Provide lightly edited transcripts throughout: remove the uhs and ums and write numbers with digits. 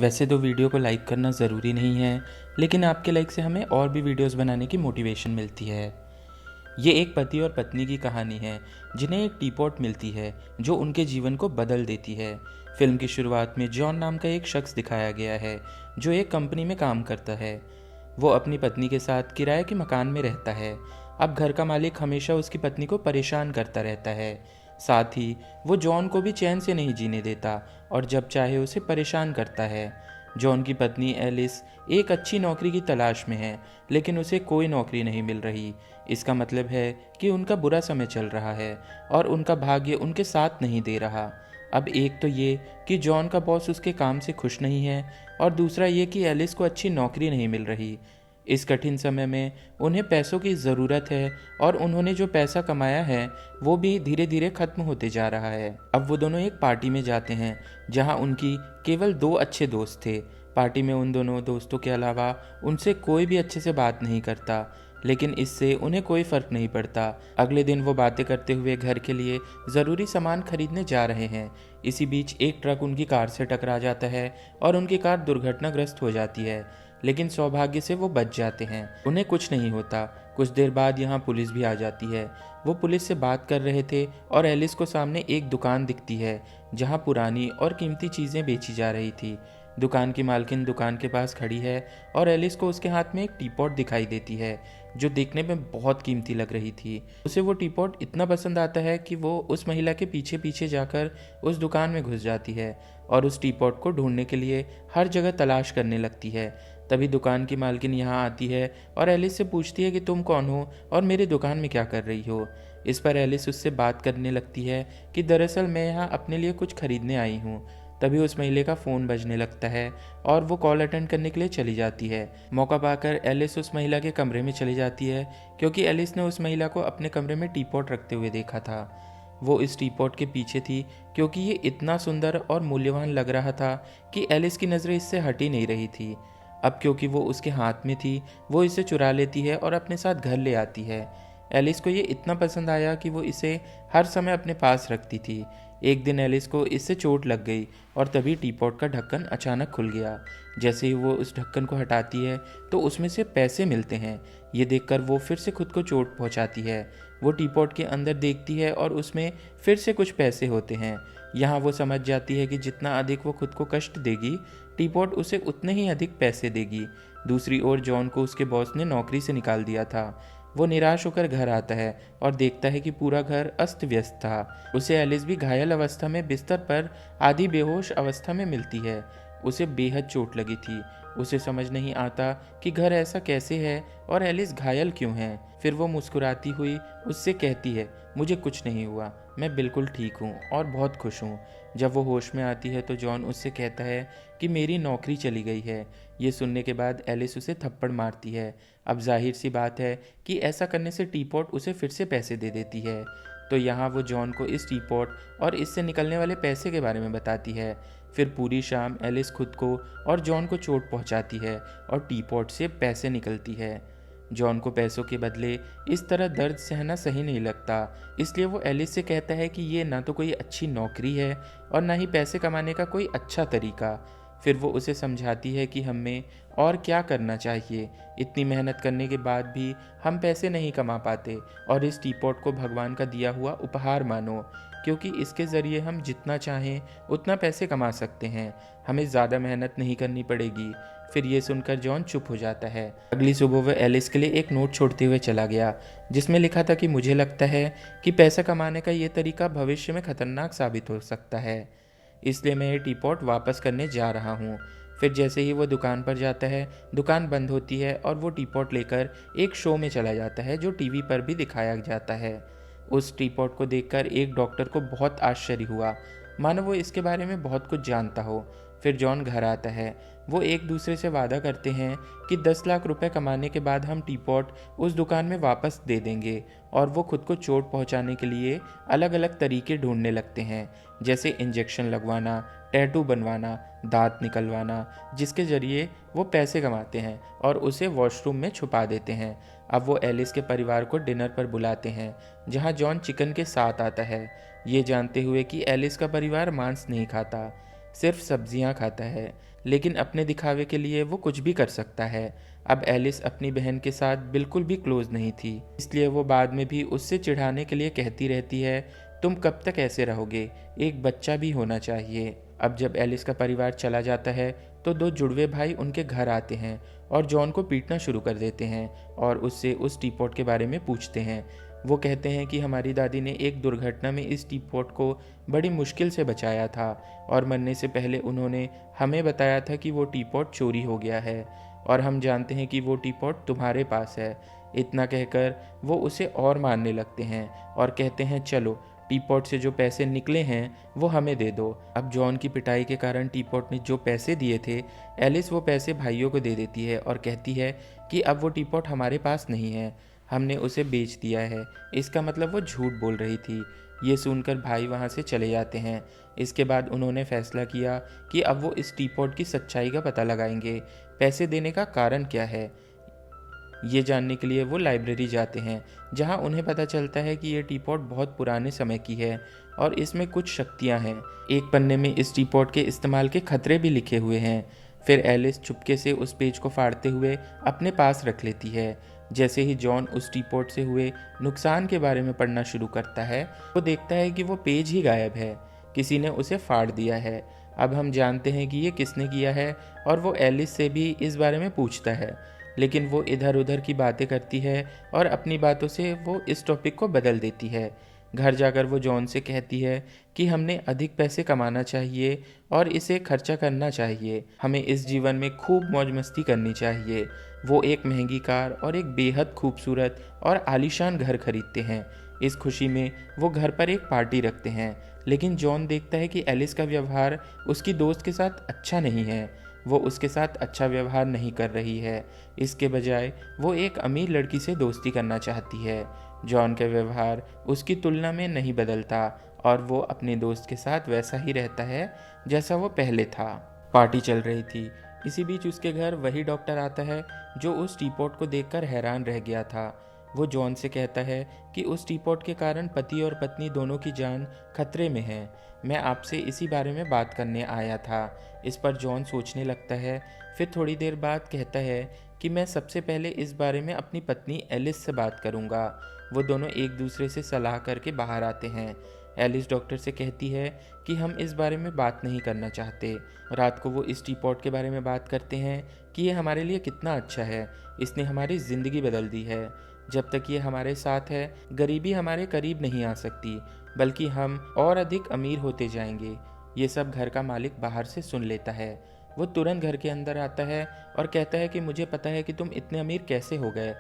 वैसे तो वीडियो को लाइक करना ज़रूरी नहीं है, लेकिन आपके लाइक से हमें और भी वीडियोस बनाने की मोटिवेशन मिलती है। ये एक पति और पत्नी की कहानी है जिन्हें एक टीपॉट मिलती है जो उनके जीवन को बदल देती है। फिल्म की शुरुआत में जॉन नाम का एक शख्स दिखाया गया है जो एक कंपनी में काम करता है। वो अपनी पत्नी के साथ किराए के मकान में रहता है। अब घर का मालिक हमेशा उसकी पत्नी को परेशान करता रहता है। साथ ही वो जॉन को भी चैन से नहीं जीने देता और जब चाहे उसे परेशान करता है। जॉन की पत्नी एलिस एक अच्छी नौकरी की तलाश में है, लेकिन उसे कोई नौकरी नहीं मिल रही। इसका मतलब है कि उनका बुरा समय चल रहा है और उनका भाग्य उनके साथ नहीं दे रहा। अब एक तो ये कि जॉन का बॉस उसके काम से खुश नहीं है और दूसरा ये कि एलिस को अच्छी नौकरी नहीं मिल रही। इस कठिन समय में उन्हें पैसों की ज़रूरत है और उन्होंने जो पैसा कमाया है वो भी धीरे धीरे ख़त्म होते जा रहा है। अब वो दोनों एक पार्टी में जाते हैं जहां उनकी केवल 2 अच्छे दोस्त थे। पार्टी में उन दोनों दोस्तों के अलावा उनसे कोई भी अच्छे से बात नहीं करता, लेकिन इससे उन्हें कोई फ़र्क नहीं पड़ता। अगले दिन वो बातें करते हुए घर के लिए ज़रूरी सामान खरीदने जा रहे हैं। इसी बीच एक ट्रक उनकी कार से टकरा जाता है और उनकी कार दुर्घटनाग्रस्त हो जाती है, लेकिन सौभाग्य से वो बच जाते हैं। उन्हें कुछ नहीं होता। कुछ देर बाद यहाँ पुलिस भी आ जाती है। वो पुलिस से बात कर रहे थे और एलिस को सामने एक दुकान दिखती है जहाँ पुरानी और कीमती चीज़ें बेची जा रही थी। दुकान की मालकिन दुकान के पास खड़ी है और एलिस को उसके हाथ में एक टीपॉट दिखाई देती है जो देखने में बहुत कीमती लग रही थी। उसे वो टीपॉट इतना पसंद आता है कि वो उस महिला के पीछे पीछे जाकर उस दुकान में घुस जाती है और उस टीपॉट को ढूंढने के लिए हर जगह तलाश करने लगती है। तभी दुकान की मालकिन यहाँ आती है और एलिस से पूछती है कि तुम कौन हो और मेरी दुकान में क्या कर रही हो। इस पर एलिस उससे बात करने लगती है कि दरअसल मैं यहाँ अपने लिए कुछ खरीदने आई हूँ। तभी उस महिला का फ़ोन बजने लगता है और वो कॉल अटेंड करने के लिए चली जाती है। मौका पाकर एलिस उस महिला के कमरे में चली जाती है क्योंकि एलिस ने उस महिला को अपने कमरे में टीपॉट रखते हुए देखा था। वो इस टीपॉट के पीछे थी क्योंकि ये इतना सुंदर और मूल्यवान लग रहा था कि एलिस की नज़रें इससे हटी नहीं रही थी। अब क्योंकि वो उसके हाथ में थी, वो इसे चुरा लेती है और अपने साथ घर ले आती है। एलिस को ये इतना पसंद आया कि वो इसे हर समय अपने पास रखती थी। एक दिन एलिस को इससे चोट लग गई और तभी टीपॉट का ढक्कन अचानक खुल गया। जैसे ही वो उस ढक्कन को हटाती है तो उसमें से पैसे मिलते हैं। ये देखकर वो फिर से खुद को चोट पहुंचाती है। वो टीपॉट के अंदर देखती है और उसमें फिर से कुछ पैसे होते हैं। यहाँ वो समझ जाती है कि जितना अधिक वो खुद को कष्ट देगी, टीपॉट उसे उतने ही अधिक पैसे देगी। दूसरी ओर जॉन को उसके बॉस ने नौकरी से निकाल दिया था। वो निराश होकर घर आता है और देखता है कि पूरा घर अस्त व्यस्त था। उसे एलिस भी घायल अवस्था में बिस्तर पर आधी बेहोश अवस्था में मिलती है। उसे बेहद चोट लगी थी। उसे समझ नहीं आता कि घर ऐसा कैसे है और एलिस घायल क्यों है। फिर वो मुस्कुराती हुई उससे कहती है, मुझे कुछ नहीं हुआ, मैं बिल्कुल ठीक हूँ और बहुत खुश हूँ। जब वो होश में आती है तो जॉन उससे कहता है कि मेरी नौकरी चली गई है। ये सुनने के बाद एलिस उसे थप्पड़ मारती है। अब जाहिर सी बात है कि ऐसा करने से टीपॉट उसे फिर से पैसे दे देती है। तो यहाँ वो जॉन को इस टीपॉट और इससे निकलने वाले पैसे के बारे में बताती है। फिर पूरी शाम एलिस खुद को और जॉन को चोट पहुँचाती है और टीपॉट से पैसे निकलती है। जॉन को पैसों के बदले इस तरह दर्द सहना सही नहीं लगता, इसलिए वो एलिस से कहता है कि ये ना तो कोई अच्छी नौकरी है और ना ही पैसे कमाने का कोई अच्छा तरीका। फिर वो उसे समझाती है कि हमें और क्या करना चाहिए। इतनी मेहनत करने के बाद भी हम पैसे नहीं कमा पाते और इस टीपॉट को भगवान का दिया हुआ उपहार मानो, क्योंकि इसके ज़रिए हम जितना चाहें उतना पैसे कमा सकते हैं। हमें ज़्यादा मेहनत नहीं करनी पड़ेगी। फिर ये सुनकर जॉन चुप हो जाता है। अगली सुबह वह एलिस के लिए एक नोट छोड़ते हुए चला गया जिसमें लिखा था कि मुझे लगता है कि पैसा कमाने का ये तरीका भविष्य में खतरनाक साबित हो सकता है, इसलिए मैं ये टीपॉट वापस करने जा रहा हूँ। फिर जैसे ही वो दुकान पर जाता है, दुकान बंद होती है और वो टीपॉट लेकर एक शो में चला जाता है जो टीवी पर भी दिखाया जाता है। उस टीपॉट को देखकर एक डॉक्टर को बहुत आश्चर्य हुआ, मानो वो इसके बारे में बहुत कुछ जानता हो। फिर जॉन घर आता है। वो एक दूसरे से वादा करते हैं कि 10 लाख रुपए कमाने के बाद हम टीपॉट उस दुकान में वापस दे देंगे और वो खुद को चोट पहुंचाने के लिए अलग अलग तरीके ढूंढने लगते हैं, जैसे इंजेक्शन लगवाना, टैटू बनवाना, दांत निकलवाना, जिसके ज़रिए वो पैसे कमाते हैं और उसे वॉशरूम में छुपा देते हैं। अब वो एलिस के परिवार को डिनर पर बुलाते हैं जहां जॉन चिकन के साथ आता है, ये जानते हुए कि एलिस का परिवार मांस नहीं खाता, सिर्फ सब्जियां खाता है। लेकिन अपने दिखावे के लिए वो कुछ भी कर सकता है। अब एलिस अपनी बहन के साथ बिल्कुल भी क्लोज नहीं थी, इसलिए वो बाद में भी उससे चिढ़ाने के लिए कहती रहती है, तुम कब तक ऐसे रहोगे, एक बच्चा भी होना चाहिए। अब जब एलिस का परिवार चला जाता है तो दो जुड़वे भाई उनके घर आते हैं और जॉन को पीटना शुरू कर देते हैं और उससे उस टीपॉट के बारे में पूछते हैं। वो कहते हैं कि हमारी दादी ने एक दुर्घटना में इस टीपॉट को बड़ी मुश्किल से बचाया था और मरने से पहले उन्होंने हमें बताया था कि वो टीपॉट चोरी हो गया है और हम जानते हैं कि वो टीपॉट तुम्हारे पास है। इतना कहकर वो उसे और मारने लगते हैं और कहते हैं, चलो टीपॉट से जो पैसे निकले हैं वो हमें दे दो। अब जॉन की पिटाई के कारण टीपॉट ने जो पैसे दिए थे, एलिस वो पैसे भाइयों को दे देती है और कहती है कि अब वो टीपॉट हमारे पास नहीं है, हमने उसे बेच दिया है। इसका मतलब वो झूठ बोल रही थी। ये सुनकर भाई वहाँ से चले जाते हैं। इसके बाद उन्होंने फैसला किया कि अब वो इस टीपॉट की सच्चाई का पता लगाएंगे, पैसे देने का कारण क्या है। ये जानने के लिए वो लाइब्रेरी जाते हैं, जहाँ उन्हें पता चलता है कि ये टीपॉट बहुत पुराने समय की है और इसमें कुछ शक्तियाँ हैं। एक पन्ने में इस टीपॉट के इस्तेमाल के खतरे भी लिखे हुए हैं। फिर एलिस चुपके से उस पेज को फाड़ते हुए अपने पास रख लेती है। जैसे ही जॉन उस टीपॉट से हुए नुकसान के बारे में पढ़ना शुरू करता है, वो देखता है कि वो पेज ही गायब है, किसी ने उसे फाड़ दिया है। अब हम जानते हैं कि ये किसने किया है और वो एलिस से भी इस बारे में पूछता है, लेकिन वो इधर उधर की बातें करती है और अपनी बातों से वो इस टॉपिक को बदल देती है। घर जाकर वो जॉन से कहती है कि हमने अधिक पैसे कमाना चाहिए और इसे खर्चा करना चाहिए, हमें इस जीवन में खूब मौज मस्ती करनी चाहिए। वो एक महंगी कार और एक बेहद खूबसूरत और आलीशान घर खरीदते हैं। इस खुशी में वो घर पर एक पार्टी रखते हैं, लेकिन जॉन देखता है कि एलिस का व्यवहार उसकी दोस्त के साथ अच्छा नहीं है। वो उसके साथ अच्छा व्यवहार नहीं कर रही है, इसके बजाय वो एक अमीर लड़की से दोस्ती करना चाहती है। जॉन का व्यवहार उसकी तुलना में नहीं बदलता और वो अपने दोस्त के साथ वैसा ही रहता है जैसा वो पहले था। पार्टी चल रही थी। इसी बीच उसके घर वही डॉक्टर आता है जो उस टीपॉट को देखकर हैरान रह गया था। वो जॉन से कहता है कि उस टीपॉट के कारण पति और पत्नी दोनों की जान खतरे में है। मैं आपसे इसी बारे में बात करने आया था। इस पर जॉन सोचने लगता है, फिर थोड़ी देर बाद कहता है कि मैं सबसे पहले इस बारे में अपनी पत्नी एलिस से बात करूंगा। वो दोनों एक दूसरे से सलाह करके बाहर आते हैं। एलिस डॉक्टर से कहती है कि हम इस बारे में बात नहीं करना चाहते। रात को वो इस टीपॉट के बारे में बात करते हैं कि ये हमारे लिए कितना अच्छा है, इसने हमारी ज़िंदगी बदल दी है। जब तक ये हमारे साथ है, गरीबी हमारे करीब नहीं आ सकती, बल्कि हम और अधिक अमीर होते जाएंगे। ये सब घर का मालिक बाहर से सुन लेता है। वो तुरंत घर के अंदर आता है और कहता है कि मुझे पता है कि तुम इतने अमीर कैसे हो गए,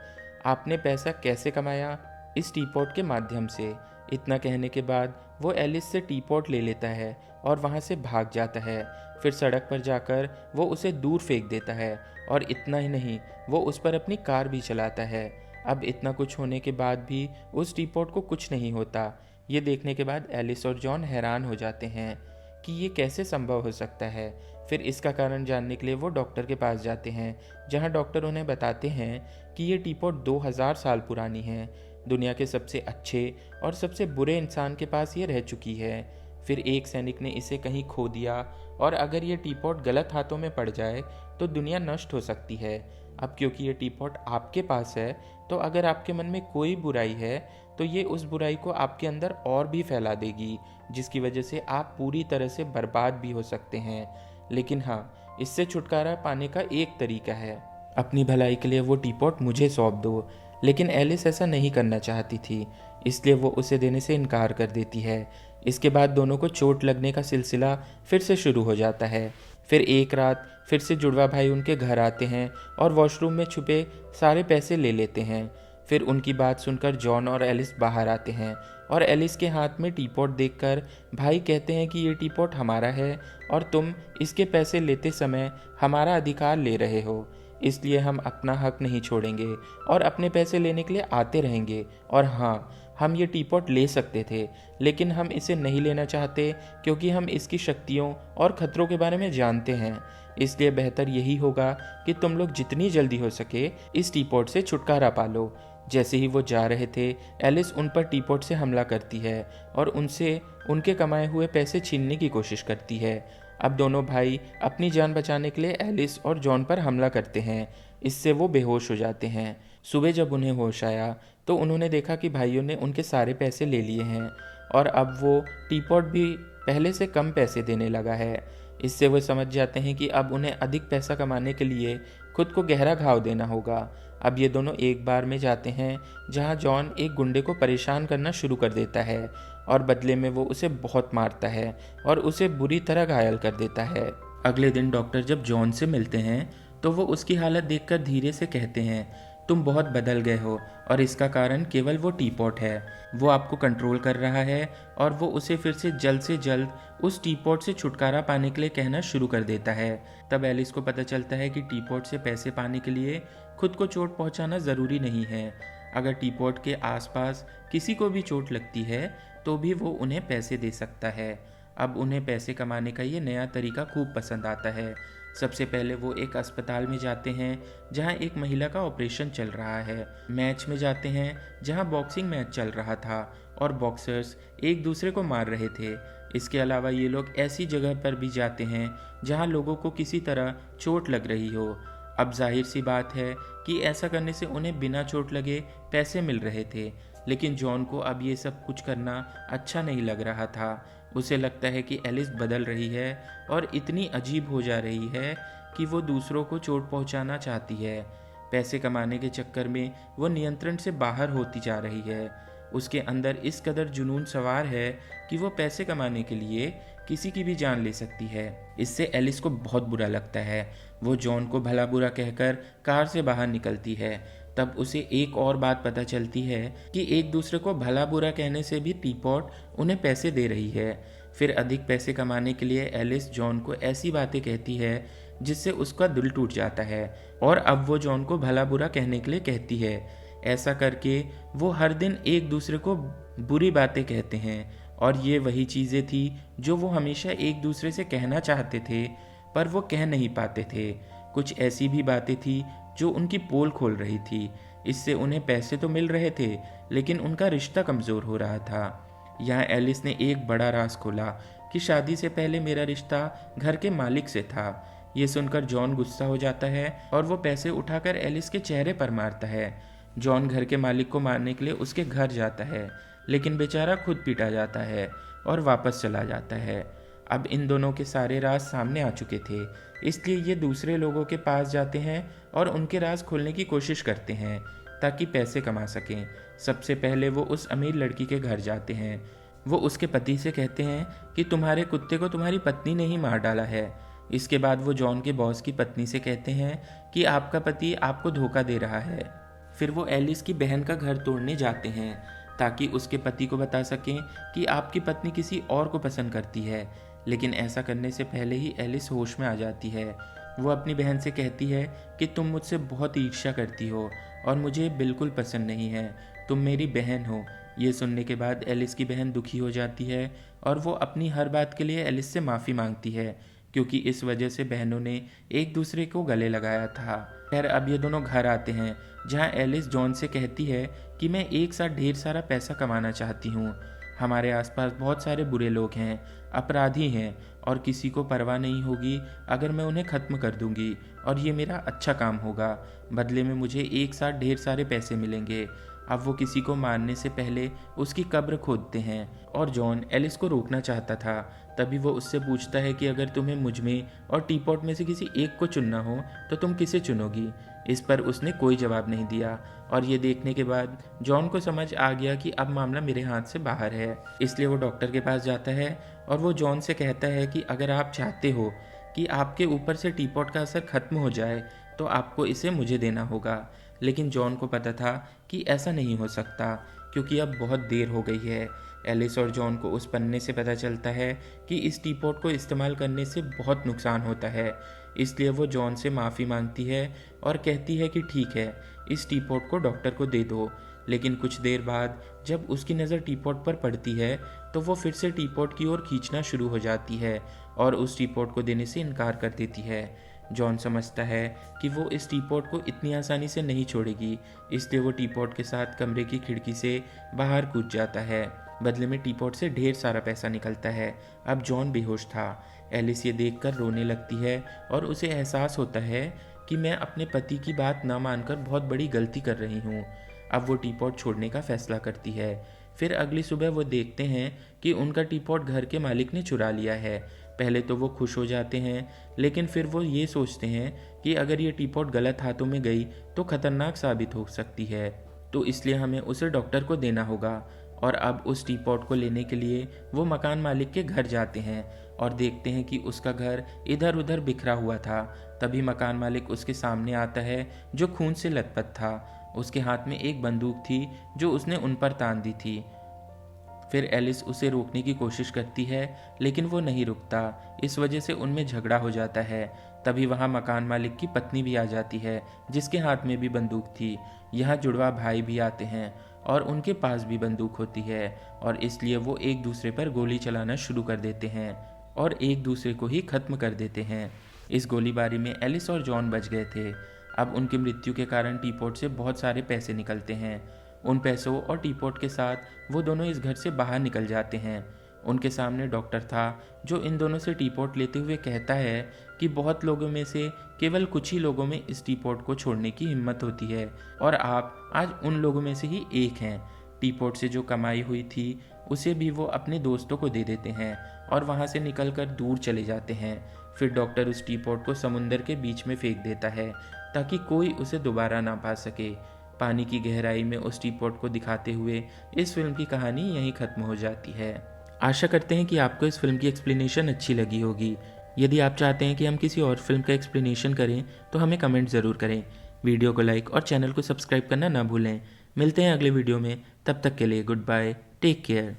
आपने पैसा कैसे कमाया, इस टीपॉट के माध्यम से। इतना कहने के बाद वो एलिस से टीपॉट ले लेता है और वहाँ से भाग जाता है। फिर सड़क पर जाकर वो उसे दूर फेंक देता है और इतना ही नहीं, वो उस पर अपनी कार भी चलाता है। अब इतना कुछ होने के बाद भी उस टीपॉट को कुछ नहीं होता। ये देखने के बाद एलिस और जॉन हैरान हो जाते हैं कि ये कैसे संभव हो सकता है। फिर इसका कारण जानने के लिए वो डॉक्टर के पास जाते हैं, जहाँ डॉक्टर उन्हें बताते हैं कि ये टीपॉट 2000 साल पुरानी है। दुनिया के सबसे अच्छे और सबसे बुरे इंसान के पास ये रह चुकी है। फिर एक सैनिक ने इसे कहीं खो दिया और अगर ये टीपॉट गलत हाथों में पड़ जाए तो दुनिया नष्ट हो सकती है। अब क्योंकि ये टीपॉट आपके पास है, तो अगर आपके मन में कोई बुराई है तो ये उस बुराई को आपके अंदर और भी फैला देगी, जिसकी वजह से आप पूरी तरह से बर्बाद भी हो सकते हैं। लेकिन हाँ, इससे छुटकारा पाने का एक तरीका है, अपनी भलाई के लिए वो टीपॉट मुझे सौंप दो। लेकिन एलिस ऐसा नहीं करना चाहती थी, इसलिए वो उसे देने से इनकार कर देती है। इसके बाद दोनों को चोट लगने का सिलसिला फिर से शुरू हो जाता है। फिर एक रात फिर से जुड़वा भाई उनके घर आते हैं और वॉशरूम में छुपे सारे पैसे ले लेते हैं। फिर उनकी बात सुनकर जॉन और एलिस बाहर आते हैं और एलिस के हाथ में टीपॉट देखकर भाई कहते हैं कि ये टीपॉट हमारा है और तुम इसके पैसे लेते समय हमारा अधिकार ले रहे हो, इसलिए हम अपना हक नहीं छोड़ेंगे और अपने पैसे लेने के लिए आते रहेंगे। और हाँ, हम ये टीपॉट ले सकते थे, लेकिन हम इसे नहीं लेना चाहते क्योंकि हम इसकी शक्तियों और खतरों के बारे में जानते हैं। इसलिए बेहतर यही होगा कि तुम लोग जितनी जल्दी हो सके इस टीपॉट से छुटकारा पालो। जैसे ही वो जा रहे थे, एलिस उन पर टीपॉट से हमला करती है और उनसे उनके कमाए हुए पैसे छीनने की कोशिश करती है। अब दोनों भाई अपनी जान बचाने के लिए एलिस और जॉन पर हमला करते हैं। इससे वो बेहोश हो जाते हैं। सुबह जब उन्हें होश आया तो उन्होंने देखा कि भाइयों ने उनके सारे पैसे ले लिए हैं और अब वो टीपॉट भी पहले से कम पैसे देने लगा है। इससे वो समझ जाते हैं कि अब उन्हें अधिक पैसा कमाने के लिए खुद को गहरा घाव देना होगा। अब ये दोनों एक बार में जाते हैं जहाँ जॉन एक गुंडे को परेशान करना शुरू कर देता है और बदले में वो उसे बहुत मारता है और उसे बुरी तरह घायल कर देता है। अगले दिन डॉक्टर जब जॉन से मिलते हैं तो वो उसकी हालत देखकर धीरे से कहते हैं, तुम बहुत बदल गए हो और इसका कारण केवल वो टीपॉट है। वो आपको कंट्रोल कर रहा है और वो उसे फिर से जल्द उस टीपॉट से छुटकारा पाने के लिए कहना शुरू कर देता है। तब एलिस को पता चलता है कि टीपॉट से पैसे पाने के लिए खुद को चोट पहुंचाना ज़रूरी नहीं है। अगर टीपॉट के आसपास किसी को भी चोट लगती है तो भी वो उन्हें पैसे दे सकता है। अब उन्हें पैसे कमाने का ये नया तरीका खूब पसंद आता है। सबसे पहले वो एक अस्पताल में जाते हैं जहां एक महिला का ऑपरेशन चल रहा है। मैच में जाते हैं जहां बॉक्सिंग मैच चल रहा था और बॉक्सर्स एक दूसरे को मार रहे थे। इसके अलावा ये लोग ऐसी जगह पर भी जाते हैं जहां लोगों को किसी तरह चोट लग रही हो। अब जाहिर सी बात है कि ऐसा करने से उन्हें बिना चोट लगे पैसे मिल रहे थे, लेकिन जॉन को अब ये सब कुछ करना अच्छा नहीं लग रहा था। उसे लगता है कि एलिस बदल रही है और इतनी अजीब हो जा रही है कि वो दूसरों को चोट पहुंचाना चाहती है। पैसे कमाने के चक्कर में वो नियंत्रण से बाहर होती जा रही है। उसके अंदर इस कदर जुनून सवार है कि वो पैसे कमाने के लिए किसी की भी जान ले सकती है। इससे एलिस को बहुत बुरा लगता है। वो जॉन को भला बुरा कहकर कार से बाहर निकलती है। तब उसे एक और बात पता चलती है कि एक दूसरे को भला बुरा कहने से भी टीपॉट उन्हें पैसे दे रही है। फिर अधिक पैसे कमाने के लिए एलिस जॉन को ऐसी बातें कहती है जिससे उसका दिल टूट जाता है और अब वो जॉन को भला बुरा कहने के लिए कहती है। ऐसा करके वो हर दिन एक दूसरे को बुरी बातें कहते हैं और ये वही चीज़ें थी जो वो हमेशा एक दूसरे से कहना चाहते थे पर वो कह नहीं पाते थे। कुछ ऐसी भी बातें थी जो उनकी पोल खोल रही थी। इससे उन्हें पैसे तो मिल रहे थे लेकिन उनका रिश्ता कमज़ोर हो रहा था। यहाँ एलिस ने एक बड़ा राज खोला कि शादी से पहले मेरा रिश्ता घर के मालिक से था। ये सुनकर जॉन गुस्सा हो जाता है और वो पैसे उठाकर एलिस के चेहरे पर मारता है। जॉन घर के मालिक को मारने के लिए उसके घर जाता है लेकिन बेचारा खुद पीटा जाता है और वापस चला जाता है। अब इन दोनों के सारे राज सामने आ चुके थे, इसलिए ये दूसरे लोगों के पास जाते हैं और उनके राज खोलने की कोशिश करते हैं ताकि पैसे कमा सकें। सबसे पहले वो उस अमीर लड़की के घर जाते हैं। वो उसके पति से कहते हैं कि तुम्हारे कुत्ते को तुम्हारी पत्नी ने ही मार डाला है। इसके बाद वो जॉन के बॉस की पत्नी से कहते हैं कि आपका पति आपको धोखा दे रहा है। फिर वो एलिस की बहन का घर तोड़ने जाते हैं ताकि उसके पति को बता सकें कि आपकी पत्नी किसी और को पसंद करती है, लेकिन ऐसा करने से पहले ही एलिस होश में आ जाती है। वो अपनी बहन से कहती है कि तुम मुझसे बहुत ईर्ष्या करती हो और मुझे बिल्कुल पसंद नहीं है, तुम मेरी बहन हो। ये सुनने के बाद एलिस की बहन दुखी हो जाती है और वो अपनी हर बात के लिए एलिस से माफ़ी मांगती है क्योंकि इस वजह से बहनों ने एक दूसरे को गले लगाया था। खैर अब ये दोनों घर आते हैं जहाँ एलिस जॉन से कहती है कि मैं एक साथ ढेर सारा पैसा कमाना चाहती हूँ। हमारे आसपास बहुत सारे बुरे लोग हैं, अपराधी हैं और किसी को परवाह नहीं होगी अगर मैं उन्हें ख़त्म कर दूंगी और ये मेरा अच्छा काम होगा। बदले में मुझे एक साथ ढेर सारे पैसे मिलेंगे। अब वो किसी को मारने से पहले उसकी कब्र खोदते हैं और जॉन एलिस को रोकना चाहता था। तभी वो उससे पूछता है कि अगर तुम्हें मुझ में और टीपॉट में से किसी एक को चुनना हो तो तुम किसे चुनोगी। इस पर उसने कोई जवाब नहीं दिया और ये देखने के बाद जॉन को समझ आ गया कि अब मामला मेरे हाथ से बाहर है। इसलिए वो डॉक्टर के पास जाता है और वो जॉन से कहता है कि अगर आप चाहते हो कि आपके ऊपर से टीपॉट का असर खत्म हो जाए तो आपको इसे मुझे देना होगा। लेकिन जॉन को पता था कि ऐसा नहीं हो सकता क्योंकि अब बहुत देर हो गई है। एलिस और जॉन को उस पन्ने से पता चलता है कि इस टीपॉट को इस्तेमाल करने से बहुत नुकसान होता है। इसलिए वो जॉन से माफ़ी मांगती है और कहती है कि ठीक है, इस टीपॉट को डॉक्टर को दे दो। लेकिन कुछ देर बाद जब उसकी नज़र टीपॉट पर पड़ती है तो वो फिर से टीपॉट की ओर खींचना शुरू हो जाती है और उस टीपॉट को देने से इनकार कर देती है। जॉन समझता है कि वो इस टीपॉट को इतनी आसानी से नहीं छोड़ेगी, इसलिए वो टीपॉट के साथ कमरे की खिड़की से बाहर कूद जाता है। बदले में टीपॉट से ढेर सारा पैसा निकलता है। अब जॉन बेहोश था। एलिस ये देखकर रोने लगती है और उसे एहसास होता है कि मैं अपने पति की बात ना मानकर बहुत बड़ी गलती कर रही हूँ। अब वो टीपॉट छोड़ने का फैसला करती है। फिर अगली सुबह वो देखते हैं कि उनका टीपॉट घर के मालिक ने चुरा लिया है। पहले तो वो खुश हो जाते हैं, लेकिन फिर वो ये सोचते हैं कि अगर ये टीपॉट गलत हाथों में गई तो खतरनाक साबित हो सकती है, तो इसलिए हमें उसे डॉक्टर को देना होगा। और अब उस टीपॉट को लेने के लिए वो मकान मालिक के घर जाते हैं और देखते हैं कि उसका घर इधर उधर बिखरा हुआ था। तभी मकान मालिक उसके सामने आता है, जो खून से लथपथ था। उसके हाथ में एक बंदूक थी जो उसने उन पर तान दी थी। फिर एलिस उसे रोकने की कोशिश करती है, लेकिन वो नहीं रुकता। इस वजह से उनमें झगड़ा हो जाता है। तभी वहाँ मकान मालिक की पत्नी भी आ जाती है, जिसके हाथ में भी बंदूक थी। यहाँ जुड़वा भाई भी आते हैं और उनके पास भी बंदूक होती है, और इसलिए वो एक दूसरे पर गोली चलाना शुरू कर देते हैं और एक दूसरे को ही खत्म कर देते हैं। इस गोलीबारी में एलिस और जॉन बच गए थे। अब उनकी मृत्यु के कारण टीपॉट से बहुत सारे पैसे निकलते हैं। उन पैसों और टीपॉट के साथ वो दोनों इस घर से बाहर निकल जाते हैं। उनके सामने डॉक्टर था, जो इन दोनों से टीपॉट लेते हुए कहता है कि बहुत लोगों में से केवल कुछ ही लोगों में इस टीपॉट को छोड़ने की हिम्मत होती है, और आप आज उन लोगों में से ही एक हैं। टीपॉट से जो कमाई हुई थी उसे भी वो अपने दोस्तों को दे देते हैं और वहाँ से निकलकर दूर चले जाते हैं। फिर डॉक्टर उस टीपॉट को समुंदर के बीच में फेंक देता है ताकि कोई उसे दोबारा ना पा सके। पानी की गहराई में उस टीपॉट को दिखाते हुए इस फिल्म की कहानी यहीं ख़त्म हो जाती है। आशा करते हैं कि आपको इस फिल्म की एक्सप्लेनेशन अच्छी लगी होगी। यदि आप चाहते हैं कि हम किसी और फिल्म का एक्सप्लेनेशन करें तो हमें कमेंट ज़रूर करें। वीडियो को लाइक और चैनल को सब्सक्राइब करना ना भूलें। मिलते हैं अगले वीडियो में, तब तक के लिए गुड बाय, टेक केयर।